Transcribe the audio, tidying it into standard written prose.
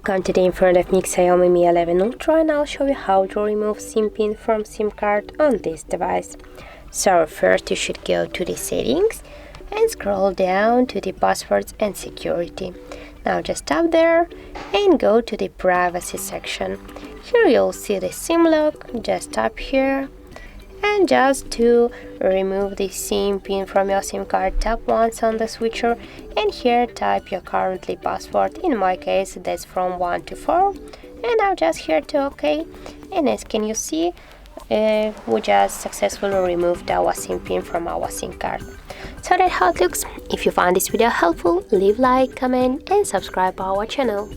Welcome. Today in front of me XIAOMI Mi 11 Ultra, and I'll show you how to remove SIM pin from SIM card on this device. So first you should go to the settings and scroll down to the passwords and security. Now just tap there and go to the privacy section. Here you'll see the SIM lock. Just tap here, and just to remove the SIM pin from your SIM card, tap once on the switcher and here type your currently password. In my case that's from 1 to 4, and now just here to OK. And as can you see, we just successfully removed our SIM pin from our SIM card. So that's how it looks. If you found this video helpful, leave like, comment and subscribe our channel.